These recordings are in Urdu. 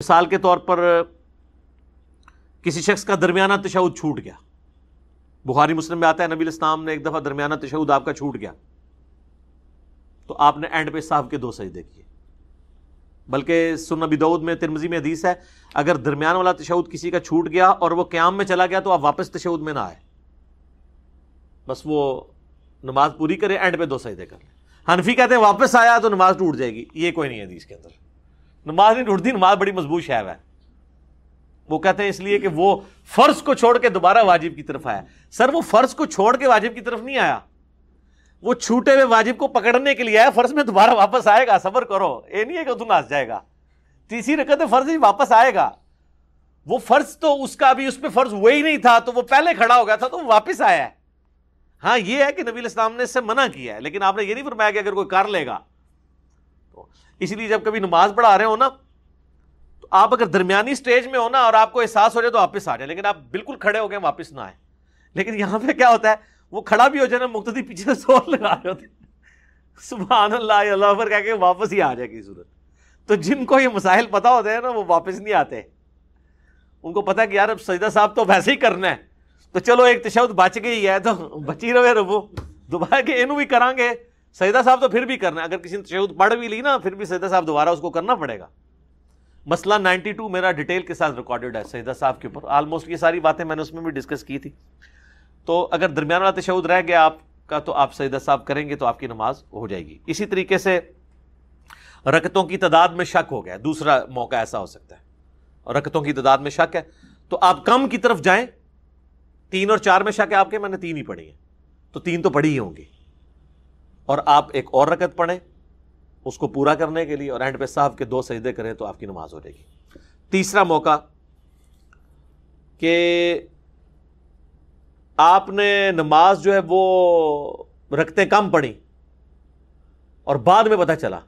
مثال کے طور پر کسی شخص کا درمیانہ تشہد چھوٹ گیا، بخاری مسلم میں آتا ہے نبی علیہ السلام نے ایک دفعہ درمیانہ تشہد آپ کا چھوٹ گیا تو آپ نے اینڈ پہ صاحب کے 2 سجدے کیے، بلکہ سنن ابی داؤد میں، ترمذی میں حدیث ہے اگر درمیان والا تشہد کسی کا چھوٹ گیا اور وہ قیام میں چلا گیا تو آپ واپس تشہد میں نہ آئے، بس وہ نماز پوری کرے، اینڈ پہ 2 سجدے کر لیں۔ حنفی کہتے ہیں واپس آیا تو نماز ٹوٹ جائے گی، یہ کوئی نہیں ہے حدیث کے اندر، نماز نہیں ٹوٹتی، نماز بڑی مضبوط شے ہے۔ وہ کہتے ہیں اس لیے کہ وہ فرض کو چھوڑ کے دوبارہ واجب کی طرف آیا۔ سر وہ فرض کو چھوڑ کے واجب کی طرف نہیں آیا، وہ چھوٹے ہوئے واجب کو پکڑنے کے لیے آیا، فرض میں دوبارہ واپس آئے گا، صبر کرو، یہ نہیں ہے کہ تو ناس جائے گا، تیسری رکعت فرض ہی واپس آئے گا۔ وہ فرض تو اس کا ابھی اس پہ فرض وہی نہیں تھا تو وہ پہلے کھڑا ہو گیا تھا تو وہ واپس آیا ہے۔ ہاں یہ ہے کہ نبی علیہ السلام نے اس سے منع کیا ہے، لیکن آپ نے یہ نہیں فرمایا کہ اگر کوئی کر لے گا تو۔ اسی لیے جب کبھی نماز پڑھا رہے ہو نا تو آپ اگر درمیانی سٹیج میں ہو نا اور آپ کو احساس ہو جائے تو واپس آ جائے، لیکن آپ بالکل کھڑے ہو گئے واپس نہ آئے۔ لیکن یہاں پہ کیا ہوتا ہے، وہ کھڑا بھی ہو جائے نا، مقتدی پیچھے سے زور لگا رہے ہوتے ہیں، سبحان اللہ اللہ اکبر کہہ کے واپس ہی آ جائے گی صورت۔ تو جن کو یہ مسائل پتا ہوتے ہیں نا وہ واپس نہیں آتے، ان کو پتا ہے کہ یار اب سجدہ صاحب تو ویسے ہی کرنا ہے تو چلو ایک تشہد بچ گئی ہے تو بچی رہے ربو، دوبارہ کہ اینو بھی کریں گے، سجدہ صاحب تو پھر بھی کرنا ہے، اگر کسی نے تشہد پڑھ بھی لی نا پھر بھی سجدہ صاحب دوبارہ اس کو کرنا پڑے گا۔ مسئلہ 92 میرا ڈیٹیل کے ساتھ ریکارڈڈ ہے سجدہ صاحب کے اوپر، آلموسٹ یہ ساری باتیں میں نے اس میں بھی ڈسکس کی تھی۔ تو اگر درمیان والا تشہد رہ گیا آپ کا تو آپ سجدہ صاحب کریں گے تو آپ کی نماز ہو جائے گی۔ اسی طریقے سے رکعتوں کی تعداد میں شک ہو گیا، دوسرا موقع ایسا ہو سکتا ہے، اور رکعتوں کی تعداد میں شک ہے تو آپ کم کی طرف جائیں، 3 اور 4 میں شک ہے آپ کے، میں نے 3 ہی پڑھی ہیں تو 3 تو پڑھی ہی ہوں گی، اور آپ ایک اور رکعت پڑھیں اس کو پورا کرنے کے لیے اور اینڈ پہ صاحب کے 2 سجدے کریں تو آپ کی نماز ہو جائے گی۔ تیسرا موقع کہ آپ نے نماز جو ہے وہ رکعتیں کم پڑھی اور بعد میں پتہ چلا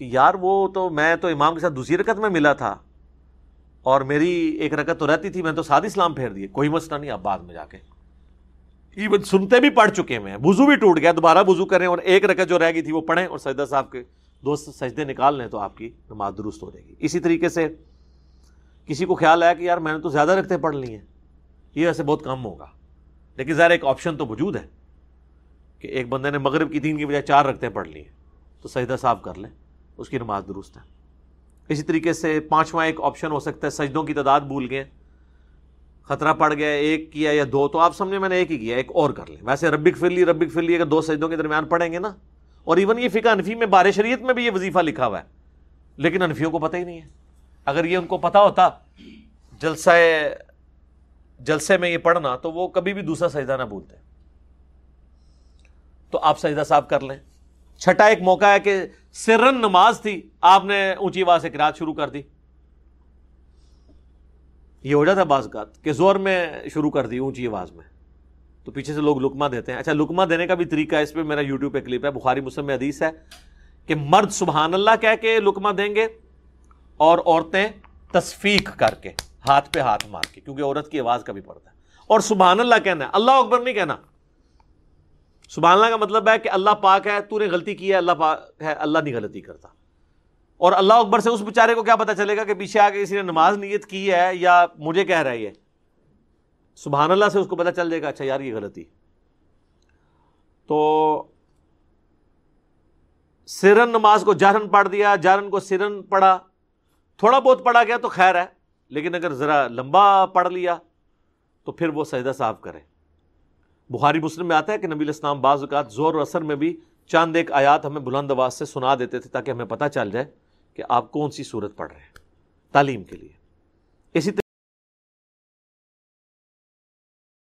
کہ یار وہ تو میں تو امام کے ساتھ دوسری رکعت میں ملا تھا اور میری ایک رکعت تو رہتی تھی، میں تو ساتھ اسلام پھیر دیے، کوئی مسئلہ نہیں، آپ بعد میں جا کے ایون سنتے بھی پڑھ چکے ہیں، وضو بھی ٹوٹ گیا، دوبارہ وضو کریں اور ایک رکعت جو رہ گئی تھی وہ پڑھیں اور سجدہ صاحب کے 2 سجدے نکال لیں تو آپ کی نماز درست ہو جائے گی۔ اسی طریقے سے کسی کو خیال آیا کہ یار میں نے تو زیادہ رکعتیں پڑھ لی ہیں، یہ ویسے بہت کم ہوگا، لیکن ظاہر ایک آپشن تو موجود ہے کہ ایک بندے نے مغرب کی 3 کی بجائے 4 رکعتیں پڑھ لی ہیں تو سجدہ صاحب کر لیں، اس کی نماز درست ہے۔ اسی طریقے سے 5واں ایک آپشن ہو سکتا ہے، سجدوں کی تعداد بھول گئے، خطرہ پڑ گیا، 1 کیا یا 2 تو آپ سمجھے میں نے 1 ہی کیا، ایک اور کر لیں۔ ویسے ربک فلی اگر 2 سجدوں کے درمیان پڑھیں گے نا، اور ایون یہ فقہ حنفی میں بار شریعت میں بھی یہ وظیفہ لکھا ہوا ہے، لیکن حنفیوں کو پتہ ہی نہیں ہے۔ اگر یہ ان کو پتہ ہوتا جلسے میں یہ پڑھنا تو وہ کبھی بھی دوسرا سجدہ نہ بھولتے، تو آپ سجدہ صاحب کر لیں۔ چھٹا ایک موقع ہے کہ سرن نماز تھی، آپ نے اونچی آواز سے قرات شروع کر دی، یہ ہو جاتا ہے بعض اوقات کہ زور میں شروع کر دی اونچی آواز میں تو پیچھے سے لوگ لقمہ دیتے ہیں۔ اچھا لقمہ دینے کا بھی طریقہ ہے، اس پہ میرا یوٹیوب پہ کلپ ہے، بخاری مسلم میں حدیث ہے کہ مرد سبحان اللہ کہہ کے لقمہ دیں گے اور عورتیں تصفیق کر کے ہاتھ پہ ہاتھ مار کے، کیونکہ عورت کی آواز کا بھی پڑتا ہے، اور سبحان اللہ کہنا ہے، اللہ اکبر نہیں کہنا۔ سبحان اللہ کا مطلب ہے کہ اللہ پاک ہے، تو نے غلطی کی ہے، اللہ پاک ہے، اللہ نہیں غلطی کرتا۔ اور اللہ اکبر سے اس بیچارے کو کیا پتا چلے گا کہ پیچھے آ کے کسی نے نماز نیت کی ہے یا مجھے کہہ رہا ہے یہ؟ سبحان اللہ سے اس کو پتا چل جائے گا اچھا یار یہ غلطی۔ تو سرن نماز کو جہرن پڑھ دیا، جہرن کو سرن پڑھا، تھوڑا بہت پڑھا گیا تو خیر ہے، لیکن اگر ذرا لمبا پڑھ لیا تو پھر وہ سجدہ صاحب کرے۔ بخاری مسلم میں آتا ہے کہ نبی علیہ السلام بعض اوقات زور و اثر میں بھی چاند ایک آیات ہمیں بلند آواز سے سنا دیتے تھے تاکہ ہمیں پتہ چل جائے کہ آپ کون سی سورت پڑھ رہے ہیں، تعلیم کے لیے۔ اسی